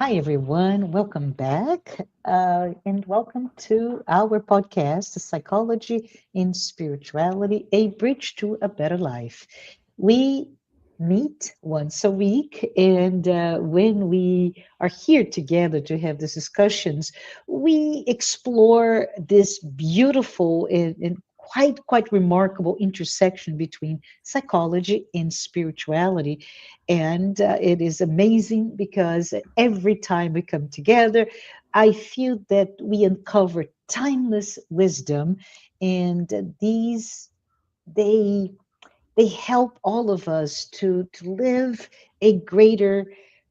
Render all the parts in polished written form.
Hi, everyone. Welcome back. And welcome to our podcast, Psychology in Spirituality, a bridge to a better life. We meet once a week, and when we are here together to have these discussions, we explore this beautiful and quite remarkable intersection between psychology and spirituality. And it is amazing because every time we come together, I feel that we uncover timeless wisdom, and these they they help all of us to live a greater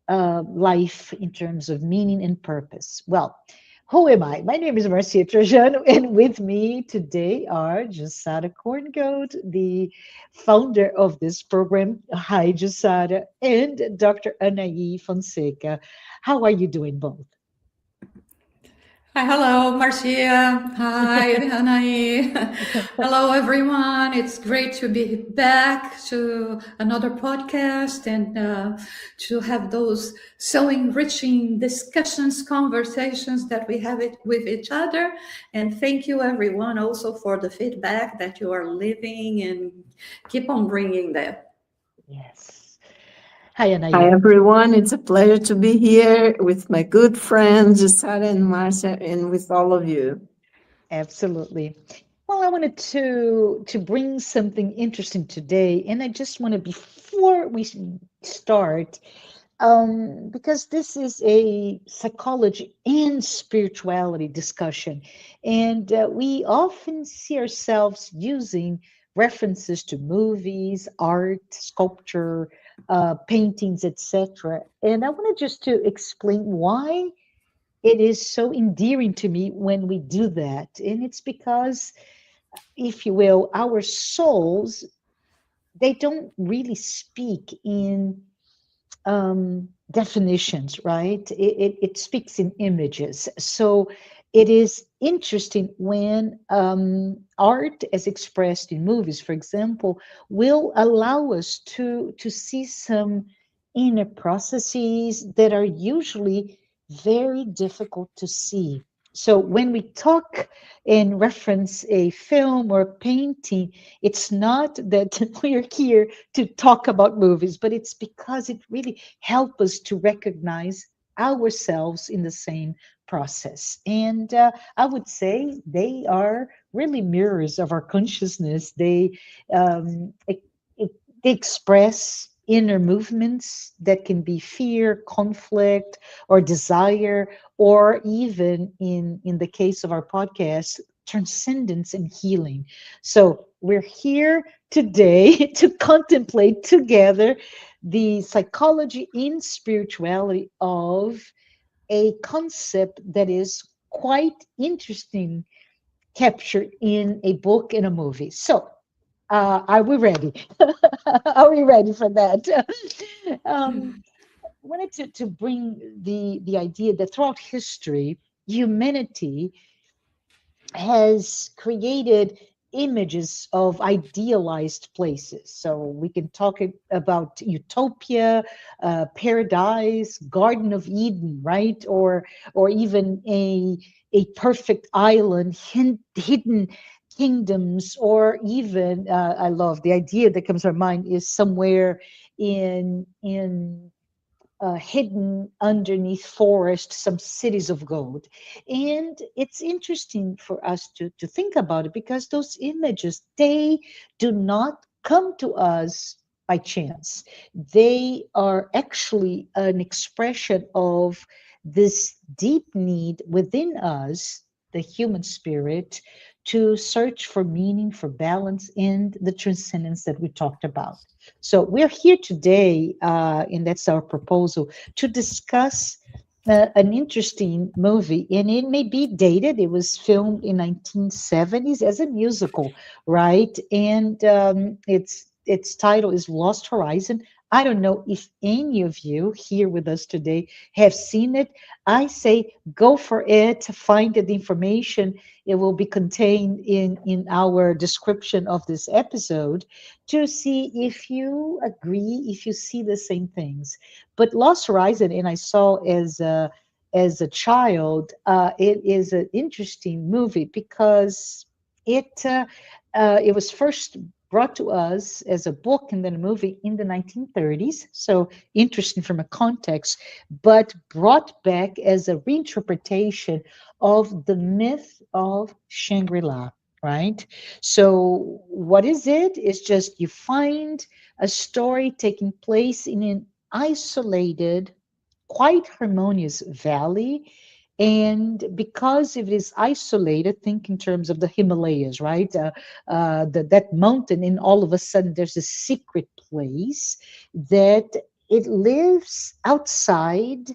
life in terms of meaning and purpose. Well, who am I? My name is Marcia Trajano, and with me today are Jussara Korngold, the founder of this program. Hi, Jussara, and Dr. Anahy Fonseca. How are you doing both? Hi, hello, Marcia. Hi, Anahy. Hello, everyone. It's great to be back to another podcast and to have those so enriching discussions, conversations that we have it with each other. And thank you, everyone, also for the feedback that you are leaving and keep on bringing that. Yes. Hi, Hi, Anahy. everyone. It's a pleasure to be here with my good friends, Jussara and Marcia, and with all of you. Absolutely. Well, I wanted to bring something interesting today, and I just want to before we start, because this is a psychology and spirituality discussion, and we often see ourselves using references to movies, art, sculpture, paintings, etc. And I wanted just to explain why it is so endearing to me when we do that. And it's because, if you will, our souls, they don't really speak in definitions, right? It speaks in images. So it is interesting when art, as expressed in movies, for example, will allow us to see some inner processes that are usually very difficult to see. So when we talk and reference a film or a painting, it's not that we're here to talk about movies, but it's because it really helps us to recognize ourselves in the same process. And I would say they are really mirrors of our consciousness. Um, e- e- they express inner movements that can be fear, conflict, or desire, or even in the case of our podcast, transcendence and healing. So we're here today to contemplate together the psychology and spirituality of a concept that is quite interesting, captured in a book and a movie. So, are we ready? Are we ready for that? um, Wanted to bring the idea that throughout history, humanity has created images of idealized places. So we can talk about utopia, paradise, Garden of Eden, right? Or even a perfect island, hidden kingdoms, or even I love the idea that comes to our mind is somewhere in hidden underneath forest, some cities of gold. And it's interesting for us to think about it because those images, they do not come to us by chance. They are actually an expression of this deep need within us, the human spirit, to search for meaning, for balance, and the transcendence that we talked about. So we're here today, and that's our proposal, to discuss an interesting movie, and it may be dated. It was filmed in 1970s as a musical, right? And its title is Lost Horizon. I don't know if any of you here with us today have seen it. I say go for it, find the information. It will be contained in our description of this episode to see if you agree, if you see the same things. But Lost Horizon, and I saw as a child, it is an interesting movie because it was first brought to us as a book and then a movie in the 1930s. So interesting from a context, but brought back as a reinterpretation of the myth of Shangri-La, right? So what is it? It's just you find a story taking place in an isolated, quite harmonious valley. And because it is isolated, think in terms of the Himalayas, right? That mountain, and all of a sudden there's a secret place that it lives outside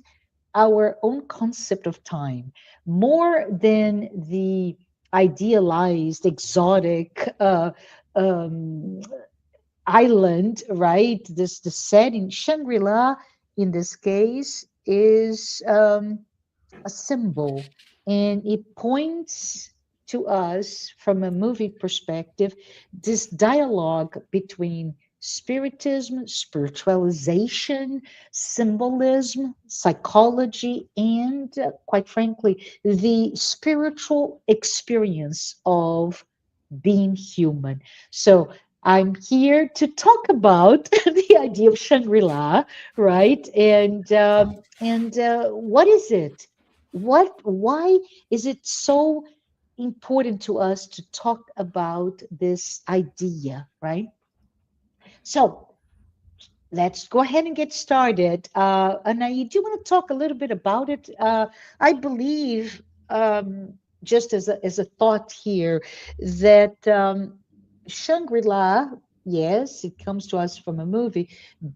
our own concept of time, more than the idealized, exotic um, island, right? This the setting, Shangri-La in this case is a symbol, and it points to us from a movie perspective this dialogue between spiritism, spiritualization, symbolism, psychology, and quite frankly, the spiritual experience of being human. So I'm here to talk about the idea of Shangri-La, right? And what is it? Why is it so important to us to talk about this idea, right? So let's go ahead and get started. Anahy, do you want to talk a little bit about it? I believe, just as a thought here, that Shangri-La, yes, it comes to us from a movie,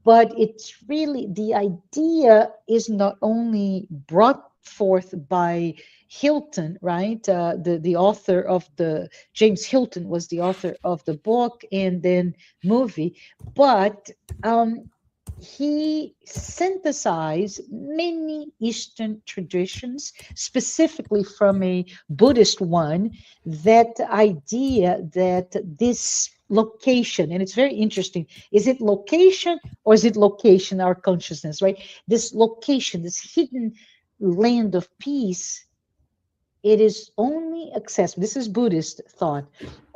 but it's really the idea is not only brought forth by Hilton, right? The author of the James Hilton was the author of the book and then movie, but um, he synthesized many Eastern traditions, specifically from a Buddhist one, that idea that this location, and it's very interesting, is it location or is it location, our consciousness, right? This location, this hidden land of peace, it is only accessible, this is Buddhist thought,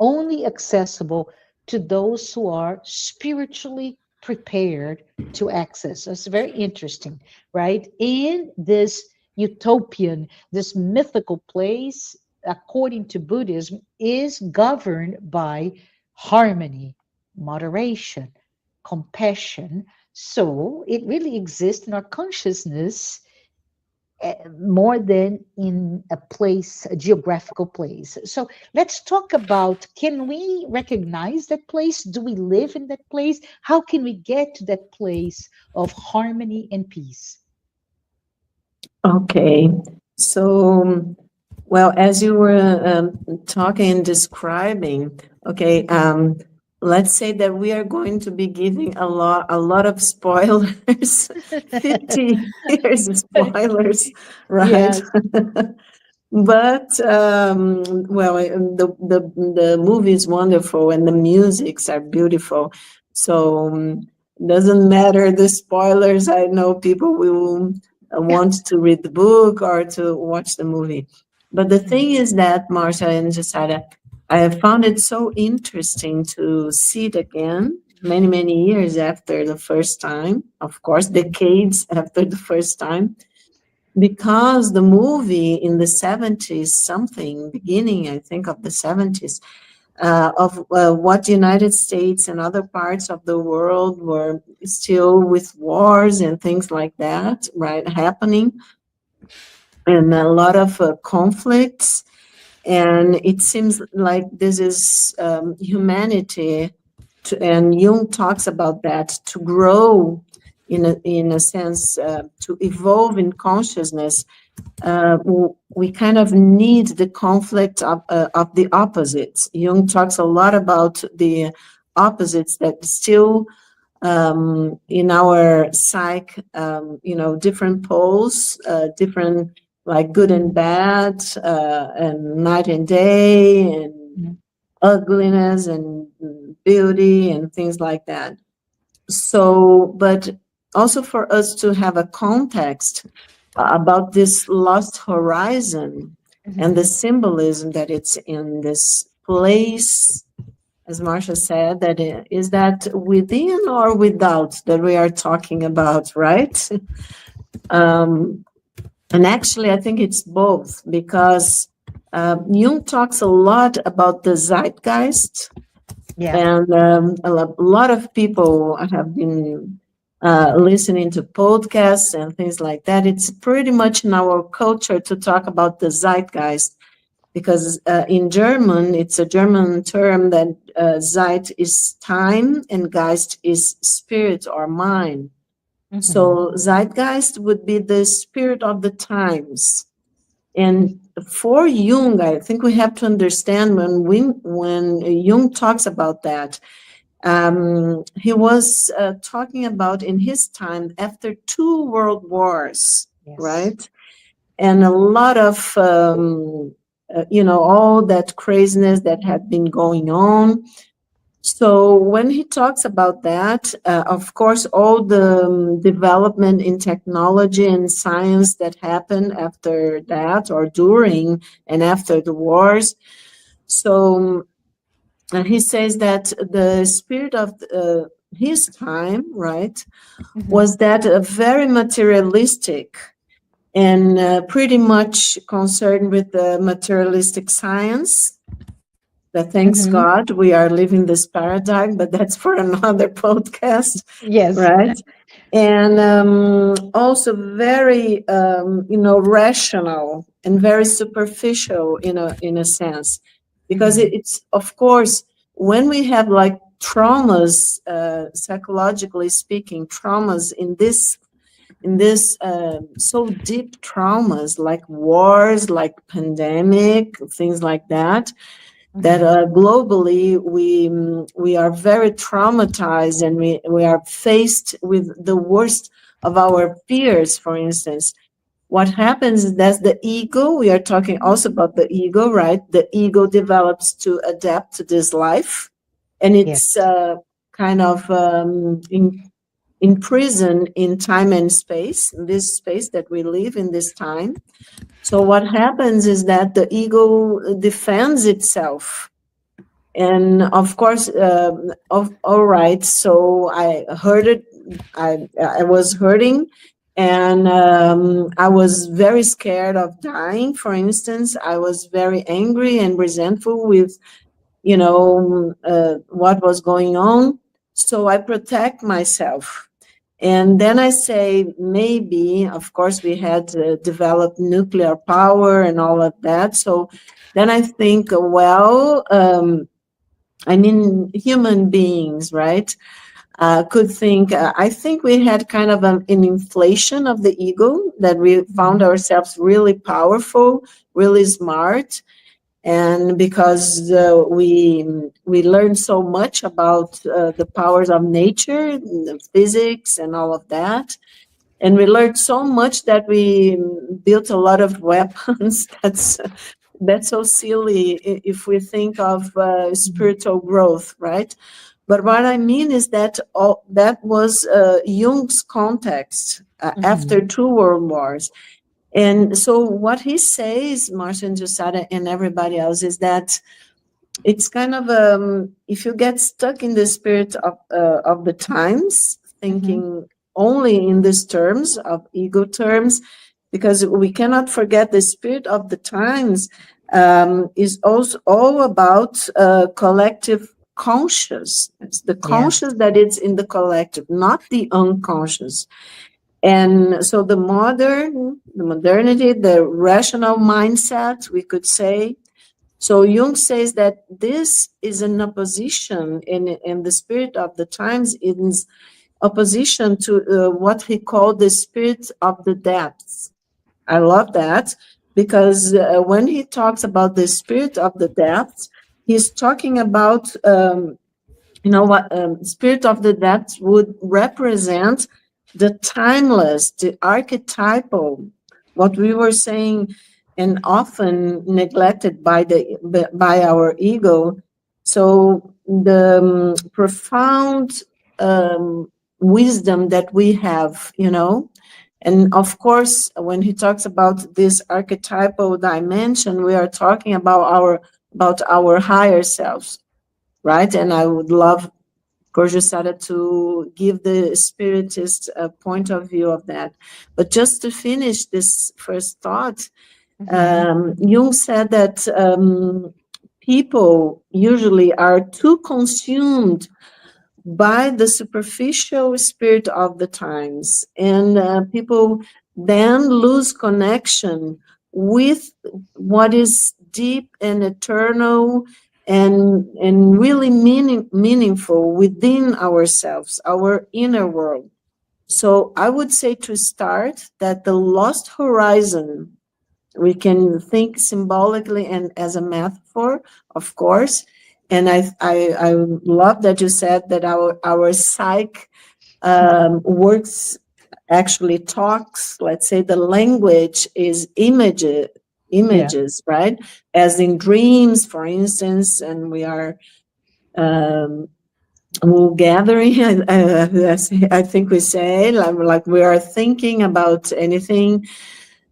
only accessible to those who are spiritually prepared to access. So it's very interesting, right? In this utopian, this mythical place, according to Buddhism, is governed by harmony, moderation, compassion. So it really exists in our consciousness, more than in a place, a geographical place. So let's talk about, can we recognize that place? Do we live in that place? How can we get to that place of harmony and peace? Okay. So, well, as you were talking and describing, okay, let's say that we are going to be giving a lot of spoilers, 50 years of spoilers, right? Yes. But well, the movie is wonderful and the musics are beautiful. So doesn't matter the spoilers. I know people will want to read the book or to watch the movie. But the thing is that, Marcia and Jussara, I have found it so interesting to see it again many, many years after the first time, of course, decades after the first time, because the movie in the 70s, something, beginning, I think, of the 70s, of what the United States and other parts of the world were still with wars and things like that, right, happening, and a lot of conflicts. And it seems like this is humanity, and Jung talks about that, to grow in a sense, to evolve in consciousness. We kind of need the conflict of the opposites. Jung talks a lot about the opposites that still in our psyche, different poles, different like good and bad, and night and day, and Mhm. ugliness and beauty and things like that. So, but also for us to have a context about this lost horizon and the Mhm. symbolism that it's in this place, as Marcia said, that is that within or without that we are talking about, right? um, and actually, I think it's both because Jung talks a lot about the zeitgeist, Yeah. and a lot of people have been listening to podcasts and things like that. It's pretty much in our culture to talk about the zeitgeist because in German, it's a German term that Zeit is time and Geist is spirit or mind. Mhm. So Zeitgeist would be the spirit of the times. And for Jung, I think we have to understand when Jung talks about that, he was talking about in his time after two world wars, Yes. right? And a lot of all that craziness that had been going on. So when he talks about that, of course, all the development in technology and science that happened after that, or during and after the wars. So he says that the spirit of his time, right, Mhm. was that very materialistic and pretty much concerned with the materialistic science. But thanks Mhm. God we are living this paradigm, but that's for another podcast, Yes. right? And also very, rational and very superficial in a sense, because Mhm. it's of course when we have like traumas, psychologically speaking, traumas in this so deep traumas like wars, like pandemic, things like that, that Mhm. globally we are very traumatized, and we are faced with the worst of our fears. For instance, what happens is that the ego, we are talking also about the ego, right? The ego develops to adapt to this life, and it's Yes. kind of imprisoned in time and space, in this space that we live in this time. So what happens is that the ego defends itself. And of course, all right, so I heard it. I was hurting, and I was very scared of dying. For instance, I was very angry and resentful with what was going on. So I protect myself. And then I say, maybe, of course, we had developed nuclear power and all of that. So then I think, well, I mean, human beings, right? Could think, I think we had kind of an inflation of the ego, that we found Mhm. ourselves really powerful, really smart. And because we learned so much about the powers of nature, the physics and all of that, and we learned so much that we built a lot of weapons. That's so silly if we think of Mhm. spiritual growth, right? But what I mean is that all that was Jung's context after Mhm. two world wars. And so what he says, Marcia and Jussara and everybody else, is that it's kind of if you get stuck in the spirit of the times, Mhm. thinking only in these terms of ego terms, because we cannot forget the spirit of the times is also all about collective consciousness, the Yes. conscious that is in the collective, not the unconscious. And so the modernity, the rational mindset, we could say. So Jung says that this is an opposition in the spirit of the times, in opposition to what he called the spirit of the depths. I love that because when he talks about the spirit of the depths, he's talking about you know what, spirit of the depths would represent the timeless, the archetypal, what we were saying, and often neglected by by our ego. So the profound wisdom that we have, you know. And of course, when he talks about this archetypal dimension, we are talking about our higher selves, right? And I would love for Jussara to give the spiritist point of view of that. But just to finish this first thought, Mhm. Jung said that people usually are too consumed by the superficial spirit of the times, and people then lose connection with what is deep and eternal and really meaningful within ourselves, our inner world. So I would say to start that the lost horizon, we can think symbolically and as a metaphor, of course. And I love that you said that our psyche works, actually talks, let's say the language is Yeah. images, right? As in dreams, for instance, and we are um, gathering, I think we say, like we are thinking about anything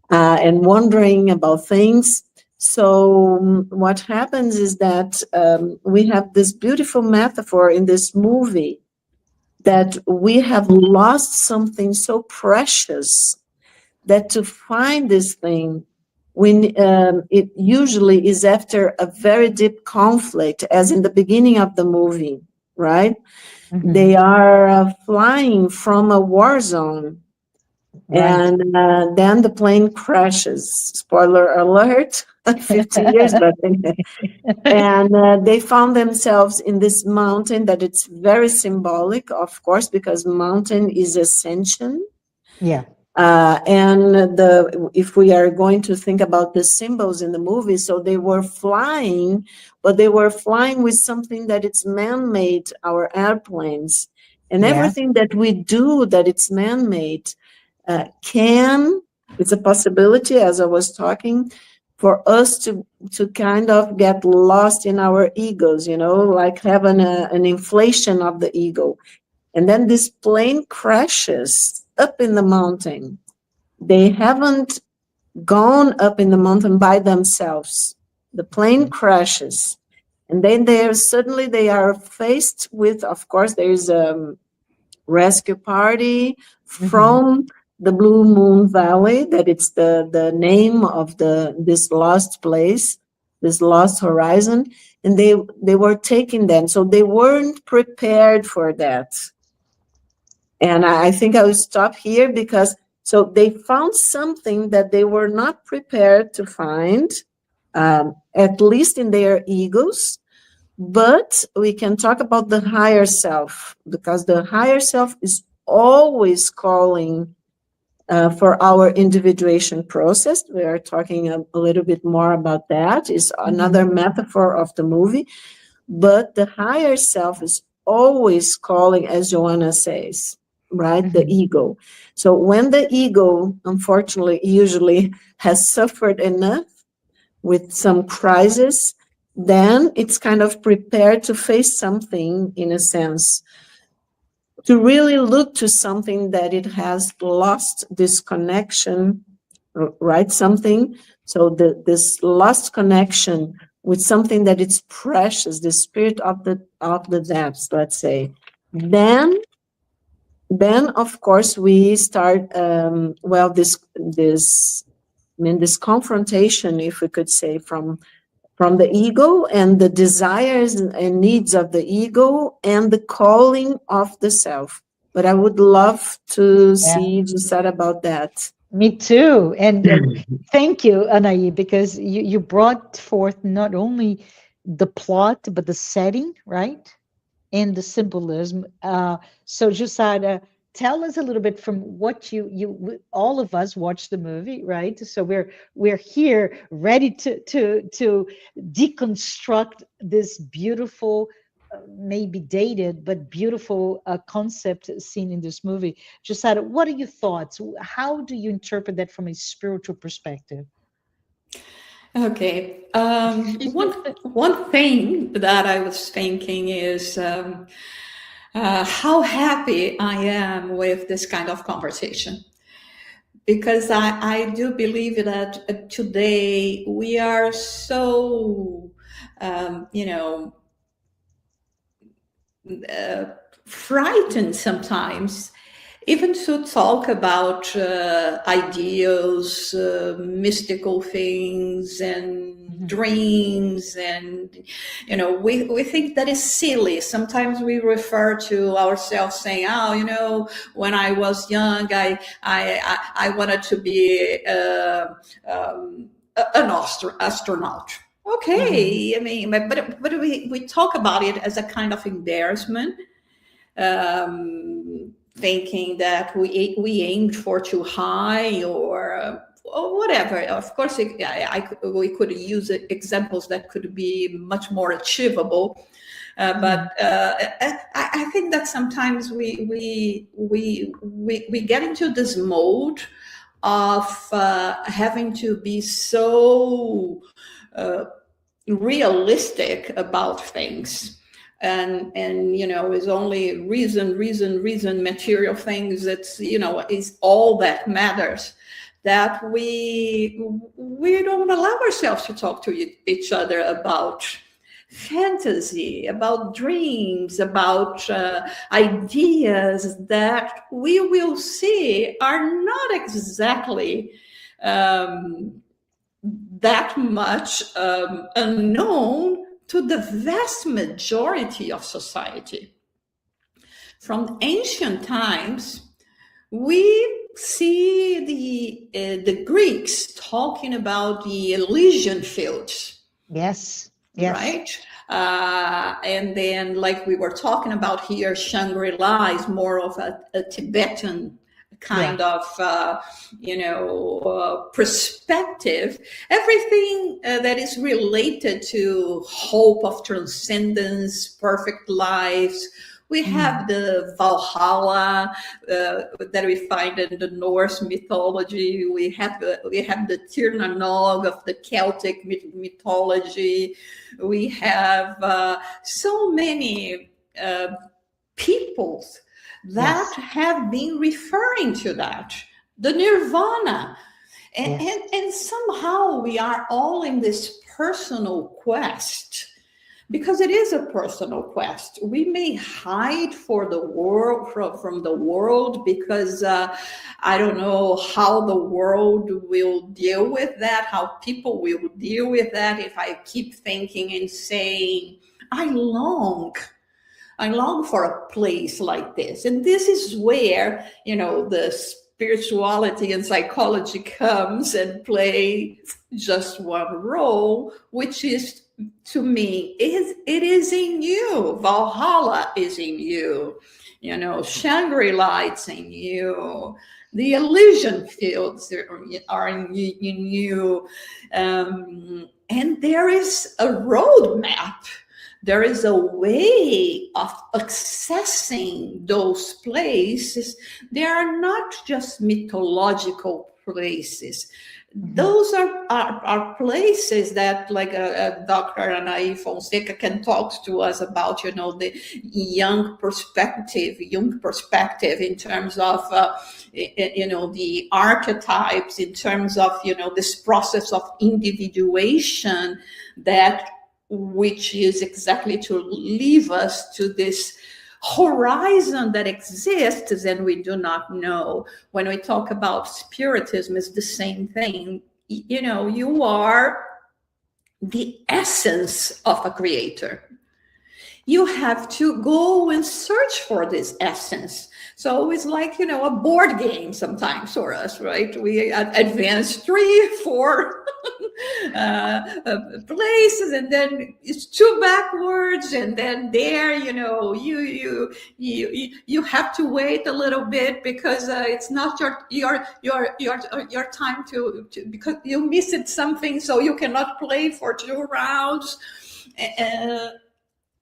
and wondering about things. So what happens is that we have this beautiful metaphor in this movie that we have lost something so precious, that to find this thing, when it usually is after a very deep conflict, as in the beginning of the movie, right? Hmm. They are flying from a war zone, Right. and then the plane crashes. Spoiler alert, 50 years, but and they found themselves in this mountain that it's very symbolic, of course, because mountain is ascension. Yeah. And the if we are going to think about the symbols in the movie, so they were flying, but they were flying with something that it's man-made, our airplanes, and Yeah. everything that we do that it's man-made can, it's a possibility, as I was talking, for us to kind of get lost in our egos, you know, like having an inflation of the ego. And then this plane crashes up in the mountain. They haven't gone up in the mountain by themselves. The plane crashes. And then suddenly they are faced with, of course, there's rescue party Hmm. from the Blue Moon Valley, that it's the name of this lost place, this lost horizon, and they were taking them, so they weren't prepared for that. And I think I will stop here, because so they found something that they were not prepared to find, at least in their egos. But we can talk about the higher self, because the higher self is always calling for our individuation process. We are talking a little bit more about that. Is another Hmm. metaphor of the movie. But the higher self is always calling, as Joanna says, right? The Hmm. ego. So when the ego, unfortunately, usually has suffered enough with some crisis, then it's kind of prepared to face something, in a sense, to really look to something that it has lost this connection, right? Something. So this lost connection with something that it's precious, the spirit of the depths, let's say. Then then of course we start well, this I mean this confrontation, if we could say, from the ego and the desires and needs of the ego and the calling of the self. But I would love to Yeah. see you said about that. Me too. And thank you, Anahy, because you brought forth not only the plot, but the setting, right? And the symbolism. So, Jusada, tell us a little bit from what all of us watched the movie, right? So we're here ready to deconstruct this beautiful maybe dated but beautiful concept seen in this movie. Jussara, what are your thoughts? How do you interpret that from a spiritual perspective? Okay. One thing that I was thinking is how happy I am with this kind of conversation, because I do believe that today we are so, you know, frightened sometimes, even to talk about ideals, mystical things, and dreams, and we think that is silly. Sometimes we refer to ourselves saying, "Oh, when I was young, I wanted to be an astronaut." Okay, I mean, but we talk about it as a kind of embarrassment, thinking that we aimed for too high, or whatever. Of course, we could use examples that could be much more achievable, but I think that sometimes we get into this mode of having to be so realistic about things, and is only reason, material things that's is all that matters, that we don't allow ourselves to talk to each other about fantasy, about dreams, about ideas that we will see are not exactly that much unknown to the vast majority of society. From ancient times, we see the Greeks talking about the Elysian fields. Yes. Right? And then, like we were talking about here, Shangri-La is more of a Tibetan kind of perspective. Everything that is related to hope of transcendence, perfect lives. We have the Valhalla that we find in the Norse mythology. We have the Tirnanog of the Celtic mythology. We have so many peoples that have been referring to that, the Nirvana. And somehow we are all in this personal quest, because it is a personal quest. We may hide for the world from the world, because I don't know how the world will deal with that, how people will deal with that, if I keep thinking and saying, I long for a place like this. And this is where, the spirituality and psychology comes and play just one role, which is, to me, it is in you. Valhalla is in you. Shangri-La is in you. The Elysian fields are in you. And there is a roadmap. There is a way of accessing those places. They are not just mythological places. Those are places that, like Dr. Anahy Fonseca can talk to us about, the young perspective in terms of, the archetypes, in terms of, this process of individuation, which is exactly to leave us to this horizon that exists and we do not know. When we talk about spiritism, it's the same thing. You are the essence of a creator. You have to go and search for this essence. So it's like, a board game sometimes for us, right? We advance 3, 4 places, and then it's 2 backwards, and then there, you have to wait a little bit, because it's not your time to because you missed something, so you cannot play for 2 rounds.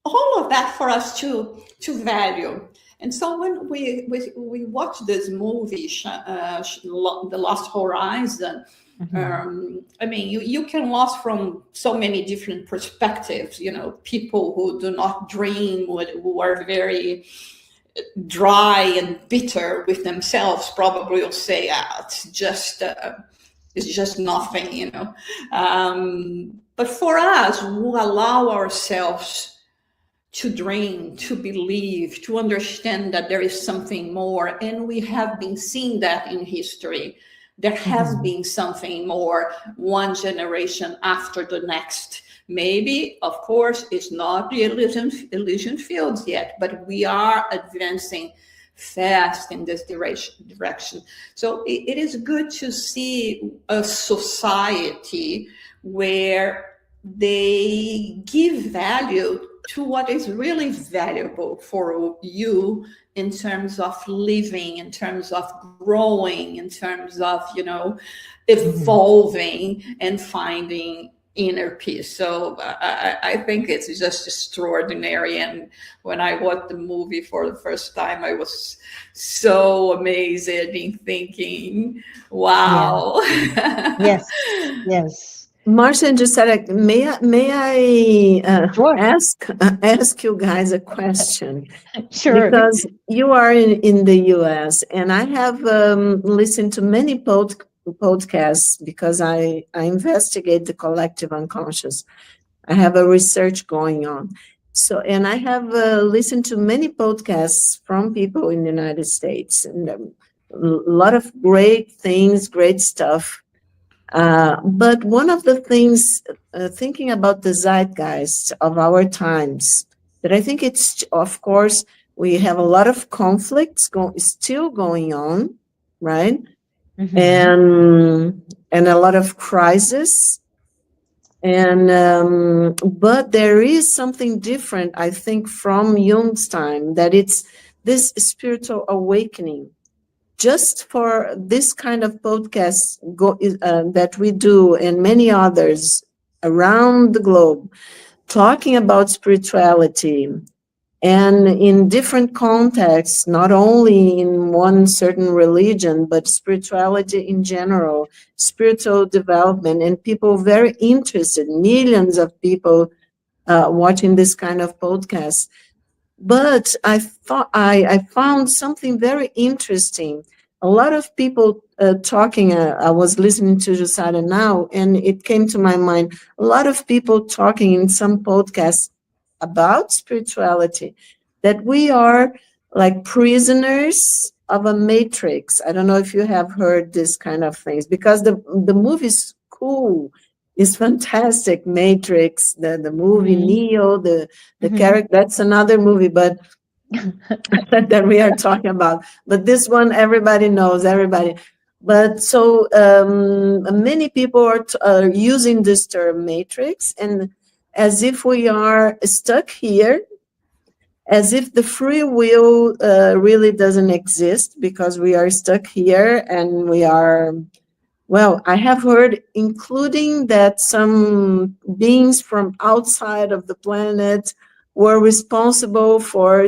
all of that for us to value. And so when we watch this movie, The Lost Horizon, I mean, you can lost from so many different perspectives. You know, people who do not dream, who are very dry and bitter with themselves, probably will say, ah, it's just nothing, you know. But for us who allow ourselves to dream, to believe, to understand that there is something more, and we have been seeing that in history. There has been something more, one generation after the next. Maybe, of course, it's not the illusion fields yet, but we are advancing fast in this direction. So it is good to see a society where they give value to what is really valuable for you in terms of living, in terms of growing, in terms of, you know, evolving and finding inner peace. So I think it's just extraordinary. And when I watched the movie for the first time, I was so amazed in thinking, wow. Yes, yes. Marcia and Jussara, may I Sure. ask you guys a question? Sure. Because you are in the US, and I have listened to many podcasts because I investigate the collective unconscious. I have a research going on. So, and I have listened to many podcasts from people in the United States, and a lot of great things, great stuff. But one of the things, thinking about the zeitgeist of our times, that I think it's, of course, we have a lot of conflicts still going on, right? And a lot of crisis. And but there is something different, I think, from Jung's time, that it's this spiritual awakening. Just for this kind of podcast that we do and many others around the globe, talking about spirituality and in different contexts, not only in one certain religion, but spirituality in general, spiritual development, and people very interested, millions of people watching this kind of podcast. But I thought I found something very interesting. A lot of people talking. I was listening to Jussara now, and it came to my mind. A lot of people talking in some podcasts about spirituality, that we are like prisoners of a matrix. I don't know if you have heard this kind of things, because the movie's cool. It's fantastic. Matrix, the movie Neo, the character. That's another movie, but that we are talking about. But this one, everybody knows, everybody. But so many people are using this term matrix, and as if we are stuck here, as if the free will really doesn't exist, because we are stuck here and we are. Well, I have heard, including that some beings from outside of the planet were responsible for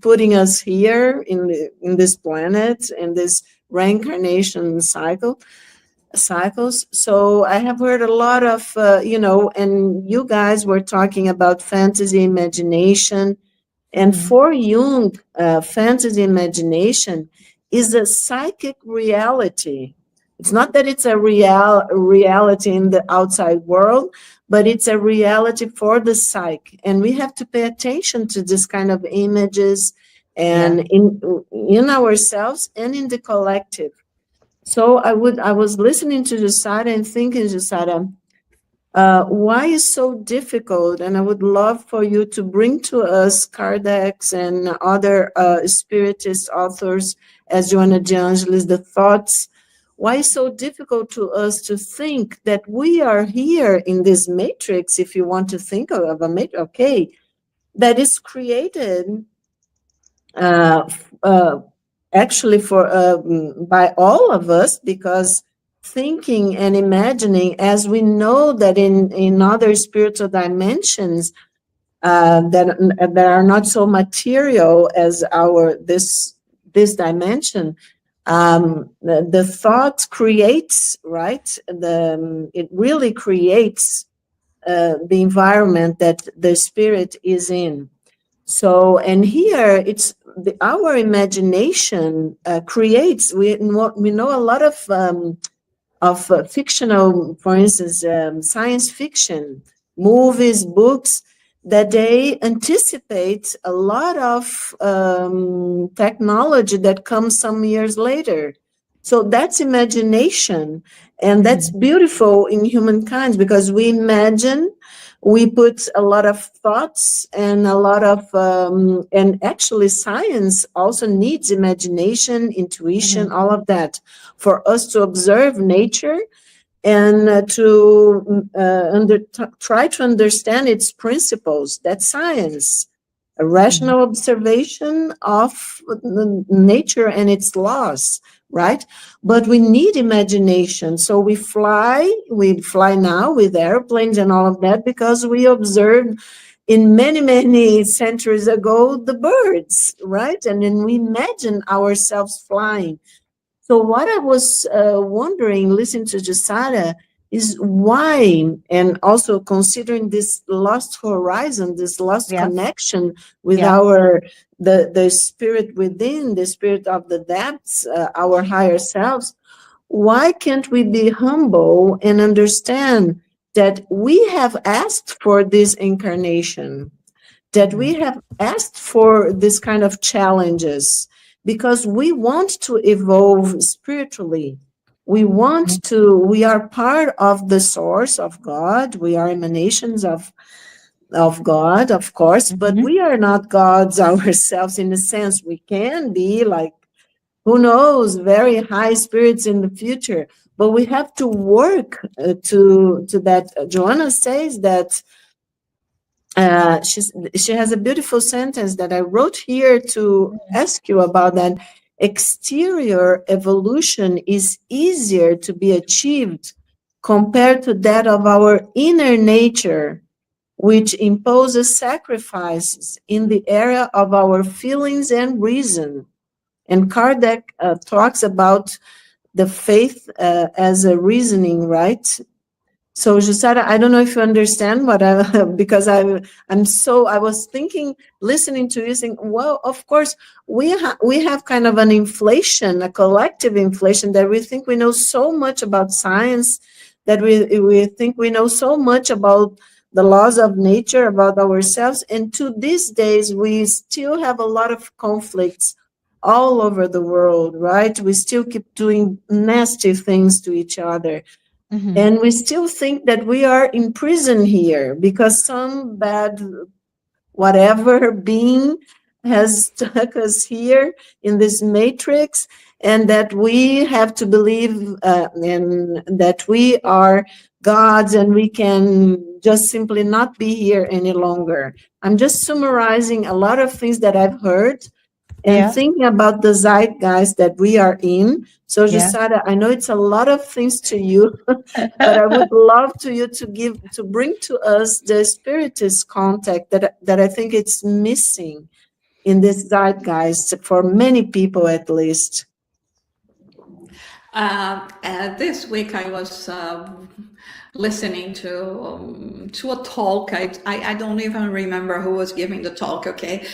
putting us here in this planet, in this reincarnation cycles. So I have heard a lot of, and you guys were talking about fantasy imagination. And for Jung, fantasy imagination is a psychic reality. It's not that it's a reality in the outside world, but it's a reality for the psyche. And we have to pay attention to this kind of images and in ourselves and in the collective. So I was listening to Jussara and thinking, Jussara, why is so difficult? And I would love for you to bring to us Kardec's and other spiritist authors, as Joanna de Angelis, the thoughts. Why is so difficult to us to think that we are here in this matrix, if you want to think of a matrix, okay, that is created actually by all of us, because thinking and imagining, as we know that in other spiritual dimensions, that are not so material as our this dimension. The thought creates, right? It really creates the environment that the spirit is in. So, and here our imagination creates. We know a lot of fictional, for instance, science fiction, movies, books, that they anticipate a lot of technology that comes some years later. So that's imagination, and that's beautiful in humankind, because we imagine, we put a lot of thoughts and a lot of and actually science also needs imagination, intuition, all of that, for us to observe nature and to try to understand its principles. That's science, a rational observation of nature and its laws, right? But we need imagination. So we fly now with airplanes and all of that, because we observed in many centuries ago the birds, right? And then we imagine ourselves flying. So what I was wondering, listening to Jussara, is why, and also considering this lost horizon, this lost connection with the spirit within, the spirit of the depths, our higher selves, why can't we be humble and understand that we have asked for this incarnation, that we have asked for this kind of challenges, because we want to evolve spiritually. We are part of the source of God. We are emanations of God, of course, but we are not gods ourselves in a sense. We can be, like, who knows, very high spirits in the future, but we have to work to that. Joanna says that she has a beautiful sentence that I wrote here to ask you about, that exterior evolution is easier to be achieved compared to that of our inner nature, which imposes sacrifices in the area of our feelings and reason. And Kardec talks about the faith as a reasoning, right? So, Jussara, I don't know if you understand what because I was thinking, listening to you, saying, well, of course, we have kind of an inflation, a collective inflation, that we think we know so much about science, that we think we know so much about the laws of nature, about ourselves. And to these days, we still have a lot of conflicts all over the world, right? We still keep doing nasty things to each other. And we still think that we are in prison here because some bad whatever being has stuck us here in this matrix, and that we have to believe and that we are gods and we can just simply not be here any longer. I'm just summarizing a lot of things that I've heard and thinking about the zeitgeist that we are in. So, Jussara, I know it's a lot of things to you, but I would love to bring to us the spiritist contact that I think it's missing in this zeitgeist for many people, at least. This week I was listening to a talk. I don't even remember who was giving the talk, okay?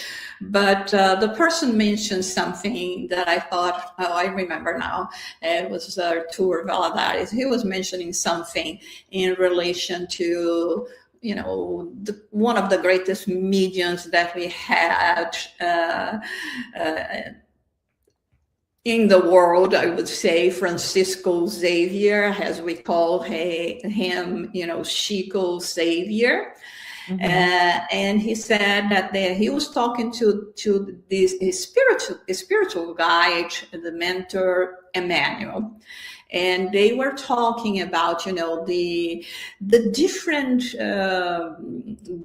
But the person mentioned something that I thought, oh, I remember now. It was Artur Valadares. He was mentioning something in relation to, you know, one of the greatest mediums that we had in the world, I would say, Francisco Xavier, as we call him, you know, Chico Xavier. And he said that he was talking to this spiritual guide, the mentor Emmanuel, and they were talking about, you know, the different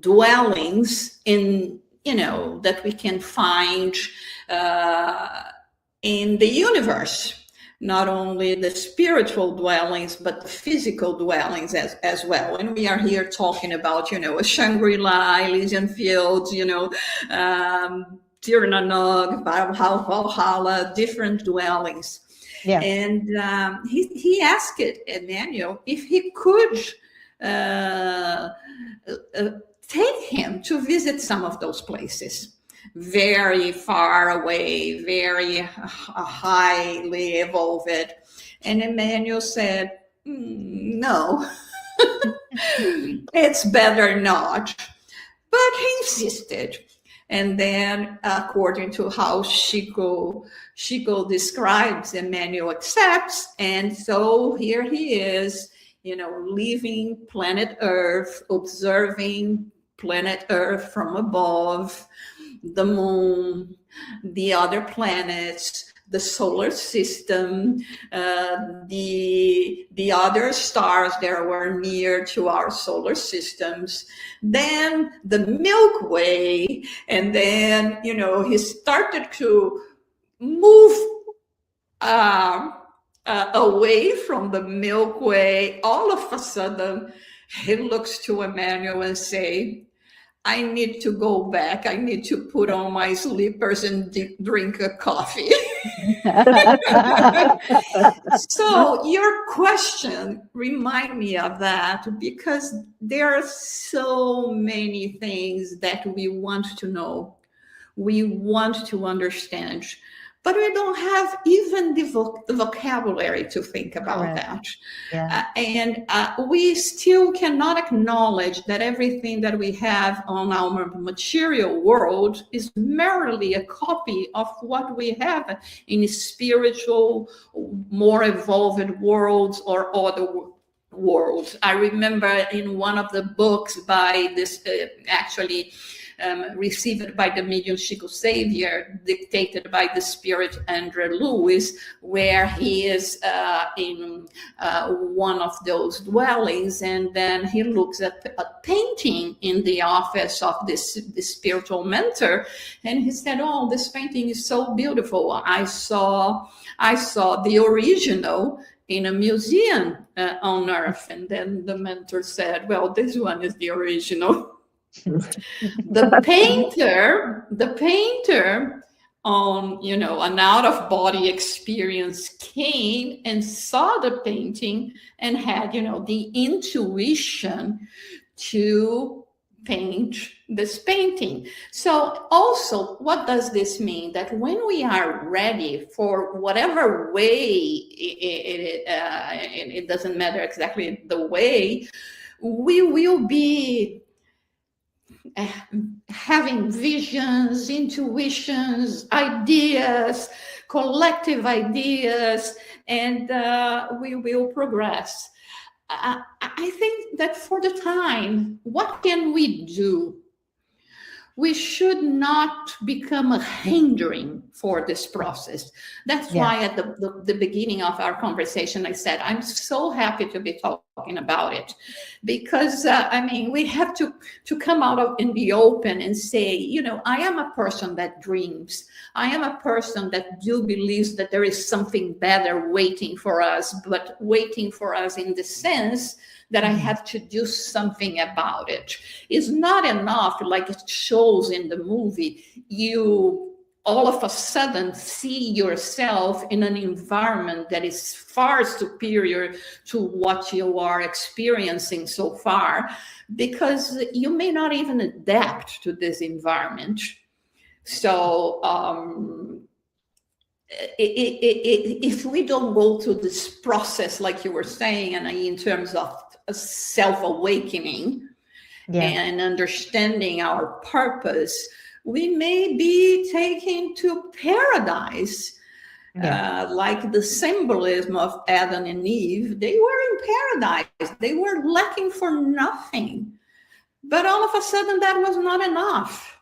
dwellings in, you know, that we can find in the universe. not only the spiritual dwellings, but the physical dwellings as well. And we are here talking about, a Shangri-La, Elysian Fields, Tirnanog, Valhalla, different dwellings. Yeah. And he asked Emmanuel if he could take him to visit some of those places. Very far away, very highly evolved. And Emmanuel said, no, it's better not. But he insisted. And then, according to how Chico describes, Emmanuel accepts. And so here he is, leaving planet Earth, observing planet Earth from above, the moon, the other planets, the solar system, the other stars that were near to our solar systems, then the Milky Way, and then, he started to move away from the Milky Way. All of a sudden, he looks to Emmanuel and say, I need to go back. I need to put on my slippers and drink a coffee. So your question remind me of that, because there are so many things that we want to know, we want to understand, but we don't have even the vocabulary to think about Correct. that. Yeah. And we still cannot acknowledge that everything that we have on our material world is merely a copy of what we have in spiritual, more evolved worlds or other worlds. I remember in one of the books by this, received by the medium Chico Xavier, dictated by the spirit Andrew Lewis, where he is in one of those dwellings, and then he looks at a painting in the office of this spiritual mentor, and he said, "Oh, this painting is so beautiful. I saw the original in a museum on Earth." And then the mentor said, "Well, this one is the original." The painter on, an out-of-body experience came and saw the painting and had, the intuition to paint this painting. So also, what does this mean? That when we are ready for whatever way, it doesn't matter exactly the way, we will be having visions, intuitions, ideas, collective ideas, and we will progress. I think that for the time, what can we do? We should not become a hindering for this process. That's why at the beginning of our conversation, I said, I'm so happy to be talking about it, because we have to come out in the open and say, I am a person that dreams. I am a person that believes that there is something better waiting for us, but waiting for us in the sense that I have to do something about it. It's not enough, like it shows in the movie, you all of a sudden see yourself in an environment that is far superior to what you are experiencing so far, because you may not even adapt to this environment. So if we don't go through this process, like you were saying, and in terms of self-awakening and understanding our purpose, we may be taken to paradise. Like the symbolism of Adam and Eve, they were in paradise. They were lacking for nothing. But all of a sudden, that was not enough.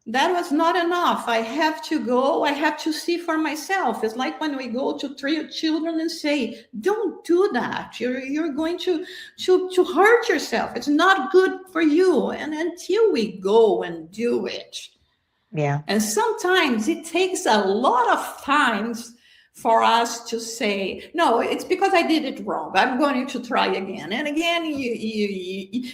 That was not enough. I have to go. I have to see for myself. It's like when we go to treat children and say, don't do that. You're going to hurt yourself. It's not good for you. And until we go and do it. Yeah. And sometimes it takes a lot of times for us to say, no, it's because I did it wrong, I'm going to try again and again. You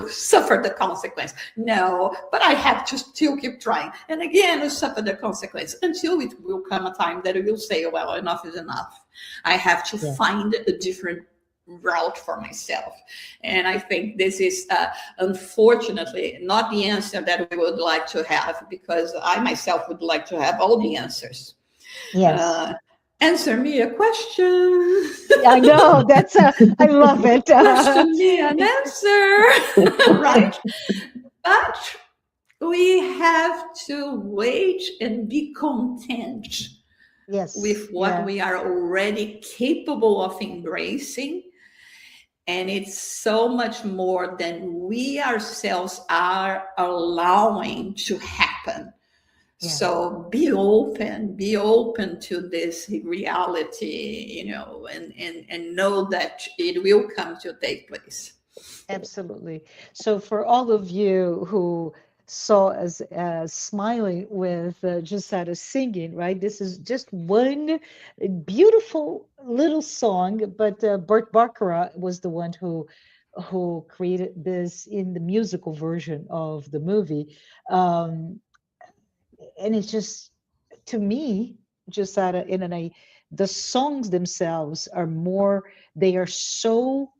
suffer the consequence. No, but I have to still keep trying, and again you suffer the consequence until it will come a time that you will say, well, enough is enough. I have to Yeah. find a different route for myself. And I think this is unfortunately not the answer that we would like to have, because I myself would like to have all the answers. Yes. uh, Answer me a question. I know. That's I love it. Question me an answer. Right? But we have to wait and be content Yes. with what Yeah. we are already capable of embracing. And it's so much more than we ourselves are allowing to happen. Yeah. So be open to this reality, and know that it will come to take place. Absolutely. So, for all of you who saw us smiling with Jussara singing, right? This is just one beautiful little song, but Burt Bacharach was the one who created this in the musical version of the movie. Um, and it's just, to me, Jussara and I, the songs themselves are more, they are so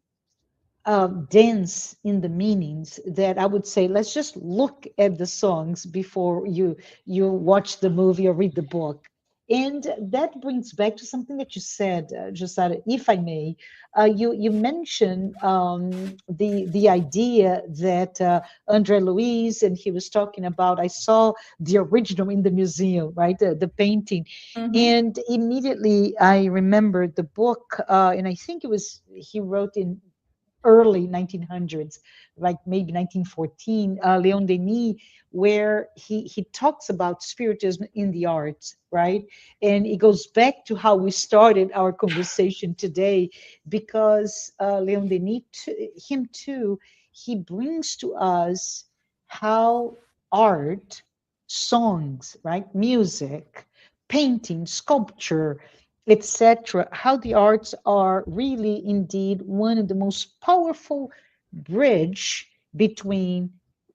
dense in the meanings that I would say let's just look at the songs before you watch the movie or read the book. And that brings back to something that you said, Josara, if I may. You mentioned the idea that Andre Luis, and he was talking about. I saw the original in the museum, right? The painting, Mm-hmm. and immediately I remembered the book, and I think it was he wrote in early 1900s, like maybe 1914, Leon Denis, where he talks about spiritism in the arts, right? And it goes back to how we started our conversation today, because Leon Denis, him too, he brings to us how art, songs, right, music, painting, sculpture, etc., how the arts are really indeed one of the most powerful bridge between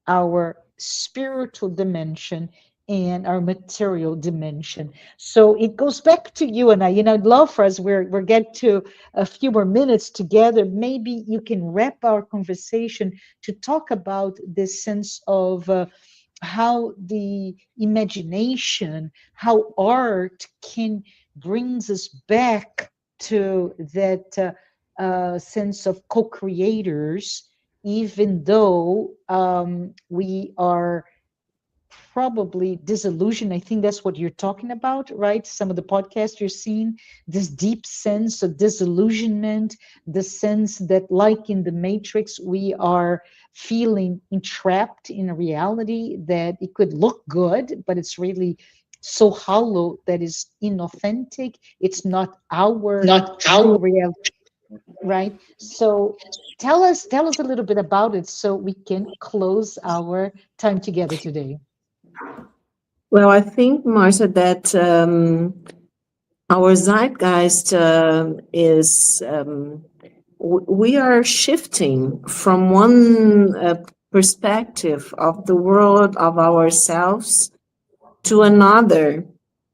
our spiritual dimension and our material dimension. So it goes back to you and I. I'd love for us, we're get to a few more minutes together. Maybe you can wrap our conversation to talk about this sense of how the imagination, how art can brings us back to that sense of co-creators, even though we are probably disillusioned. I think that's what you're talking about, right? Some of the podcasts you're seeing, this deep sense of disillusionment, the sense that, like in the Matrix, we are feeling entrapped in a reality that it could look good, but it's really so hollow that is inauthentic. It's not our Not true our. reality, right? So tell us a little bit about it so we can close our time together today. Well, I think, Marcia, that our zeitgeist is we are shifting from one perspective of the world of ourselves to another,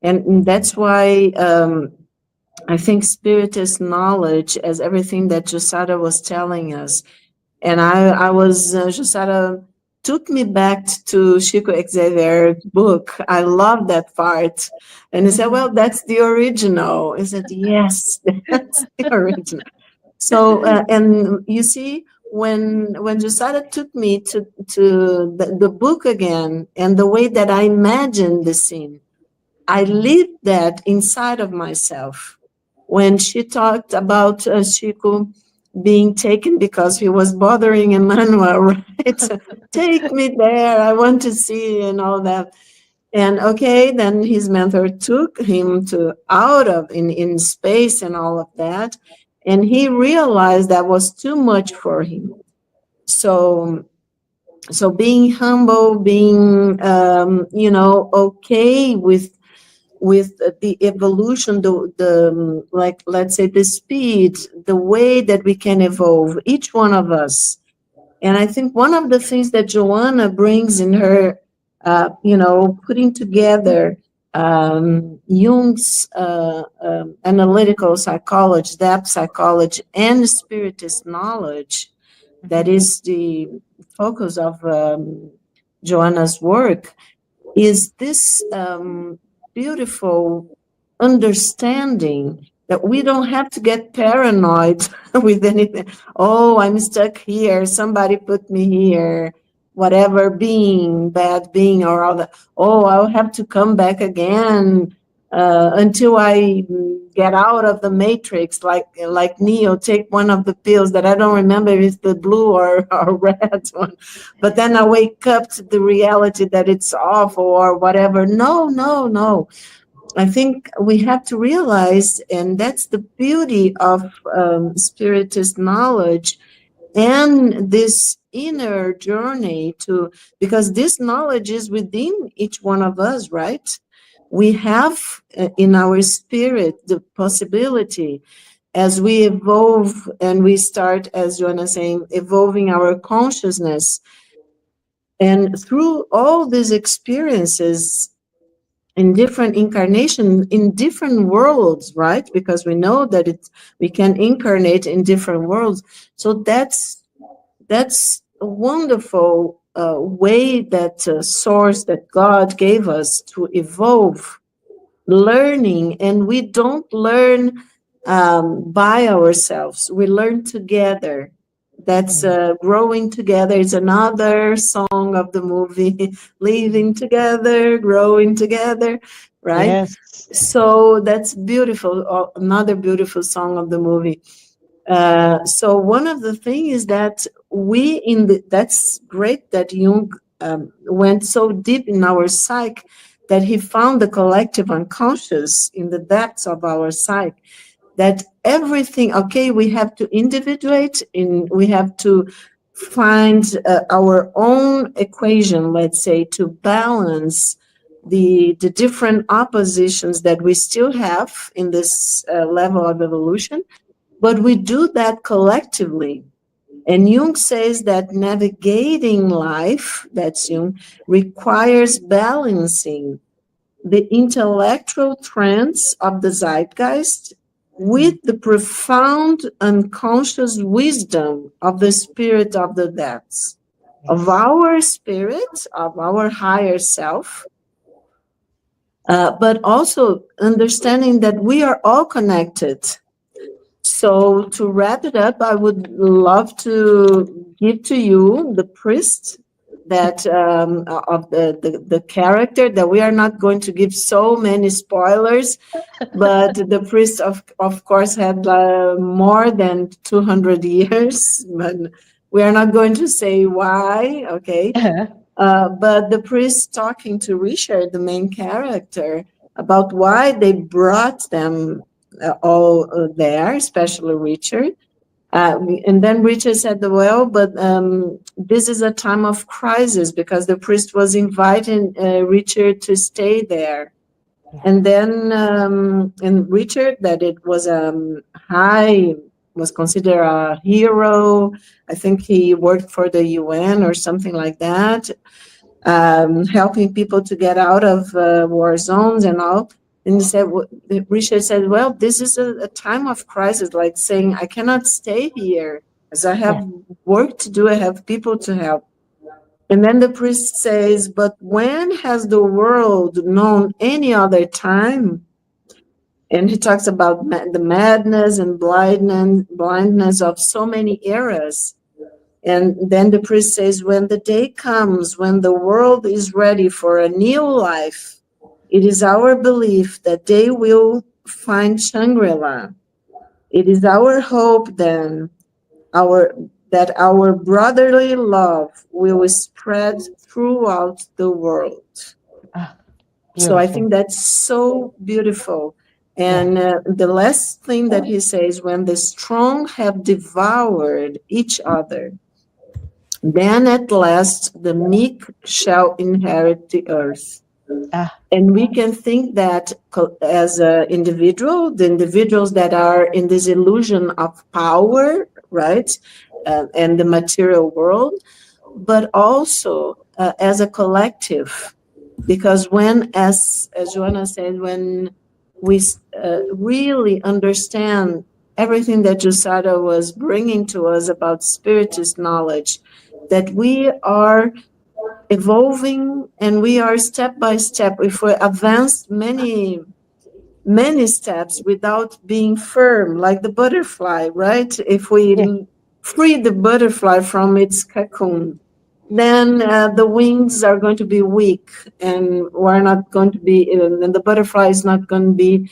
and that's why I think spiritist knowledge, as everything that Jussara was telling us, and I was Jussara took me back to Chico Xavier's book. I love that part. And he said, Mhm. well, that's the original. I said, yes, that's the original. So, and you see, when Jussara took me to the book again, and the way that I imagined the scene, I lived that inside of myself. When she talked about Chico being taken because he was bothering Emmanuel, right? Take me there, I want to see, and all that. And okay, then his mentor took him to out of in space and all of that. And he realized that was too much for him. So being humble, being okay with with the evolution, like, let's say, the speed, the way that we can evolve, each one of us. And I think one of the things that Joanna brings in her, putting together Jung's analytical psychology, depth psychology, and spiritist knowledge, that is the focus of Joanna's work, is this beautiful understanding that we don't have to get paranoid with anything. Oh, I'm stuck here. Somebody put me here. Whatever being, bad being, or all that. Oh, I'll have to come back again until I get out of the matrix, like Neo, take one of the pills that I don't remember if it's the blue or red one. But then I wake up to the reality that it's awful or whatever. No, no, no. I think we have to realize, and that's the beauty of spiritist knowledge and this inner journey because this knowledge is within each one of us, right? We have in our spirit the possibility, as we evolve and we start, as Joanna is saying, evolving our consciousness. And through all these experiences, in different incarnations, in different worlds, right? Because we know that we can incarnate in different worlds. So that's a wonderful way that source that God gave us to evolve, learning. And we don't learn by ourselves. We learn together. That's growing together. It's another song of the movie, living together, growing together, right? Yes. So that's beautiful. Another beautiful song of the movie. So one of the things is that that's great that Jung went so deep in our psyche that he found the collective unconscious in the depths of our psyche. That everything, okay, we have to individuate, we have to find our own equation, let's say, to balance the different oppositions that we still have in this level of evolution, but we do that collectively. And Jung says that navigating life, that's Jung, requires balancing the intellectual trends of the zeitgeist with the profound unconscious wisdom of the spirit of the depths, of our spirit, of our higher self, but also understanding that we are all connected. So to wrap it up, I would love to give to you the priest that of the character, that we are not going to give so many spoilers, but the priest of course had more than 200 years, but we are not going to say why, okay? But the priest talking to Richard, the main character, about why they brought them all there, especially Richard. And then Richard said, well, but this is a time of crisis, because the priest was inviting Richard to stay there. And then and Richard, that it was was considered a hero. I think he worked for the UN or something like that, helping people to get out of war zones and all. And he said, Richard said, well, this is a time of crisis, like saying, I cannot stay here, as I have work to do, I have people to help. And then the priest says, but when has the world known any other time? And he talks about the madness and blindness of so many eras. And then the priest says, when the day comes, when the world is ready for a new life, it is our belief that they will find Shangri-La. It is our hope then that our brotherly love will spread throughout the world. So I think that's so beautiful. And the last thing that he says, when the strong have devoured each other, then at last the meek shall inherit the earth. Ah, And we can think that as an individual, the individuals that are in this illusion of power, right, and the material world, but also as a collective. Because when, as Joanna said, when we really understand everything that Jussara was bringing to us about spiritist knowledge, that we are evolving and we are step by step, if we advance many steps without being firm like the butterfly, right? If we yeah, free the butterfly from its cocoon, then the wings are going to be weak, and we're not going to be and the butterfly is not going to be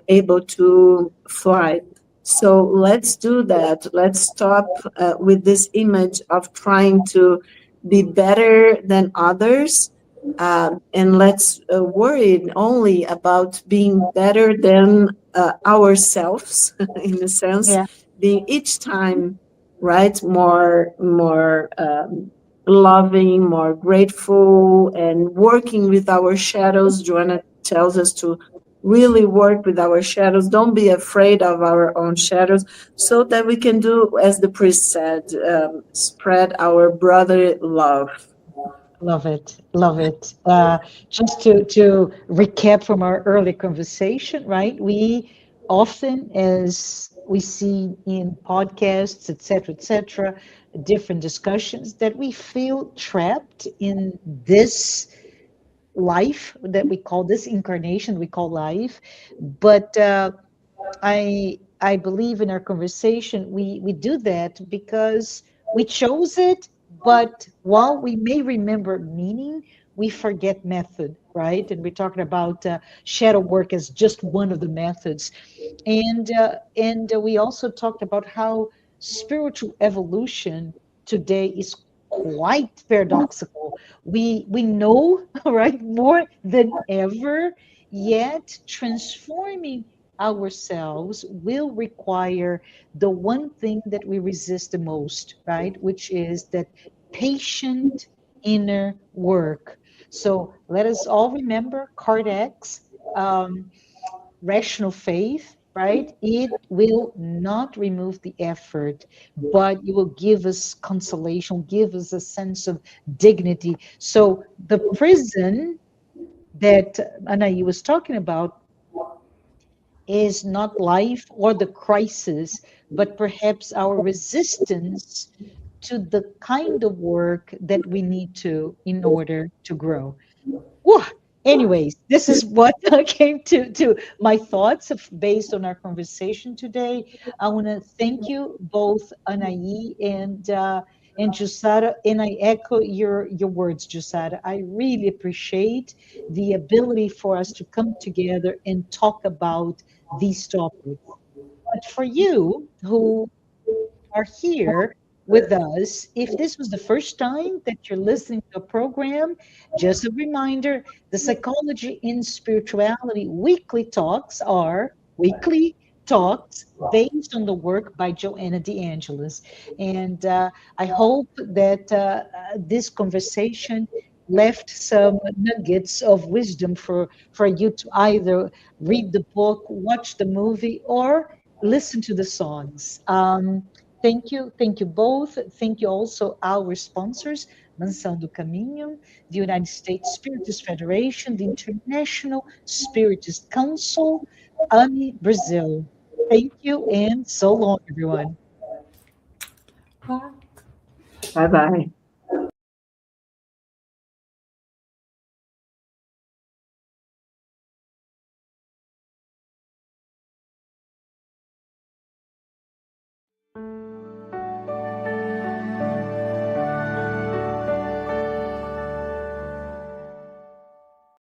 able to fly. So let's do that. Let's stop with this image of trying to be better than others. And let's worry only about being better than ourselves, in a sense, yeah, being each time, right, more loving, more grateful, and working with our shadows. Joanna tells us to really work with our shadows. Don't be afraid of our own shadows, so that we can do, as the priest said, spread our brotherly love. love it, love it. Just to recap from our early conversation, right? We often, as we see in podcasts, et cetera, different discussions, that we feel trapped in this life that we call this incarnation, we call life. But I believe in our conversation we do that because we chose it, but while we may remember meaning, we forget method, right? And we're talking about shadow work as just one of the methods. And we also talked about how spiritual evolution today is quite paradoxical. We know, right, more than ever, yet transforming ourselves will require the one thing that we resist the most, right, which is that patient inner work. So let us all remember Kardec's rational faith, right? It will not remove the effort, but it will give us consolation, give us a sense of dignity. So the prison that Anahy was talking about is not life or the crisis, but perhaps our resistance to the kind of work that we need to in order to grow. Whew. Anyways, this is what came to my thoughts based on our conversation today. I want to thank you both, Anahy and Jussara, and I echo your words, Jussara. I really appreciate the ability for us to come together and talk about these topics. But for you who are here with us. If this was the first time that you're listening to a program, just a reminder, the Psychology in Spirituality weekly talks are weekly talks based on the work by Joanna DeAngelis. And I hope that this conversation left some nuggets of wisdom for you to either read the book, watch the movie, or listen to the songs. Thank you both. Thank you also our sponsors, Mansão do Caminho, the United States Spiritist Federation, the International Spiritist Council, AMI Brazil. Thank you and so long, everyone. Bye. Bye bye.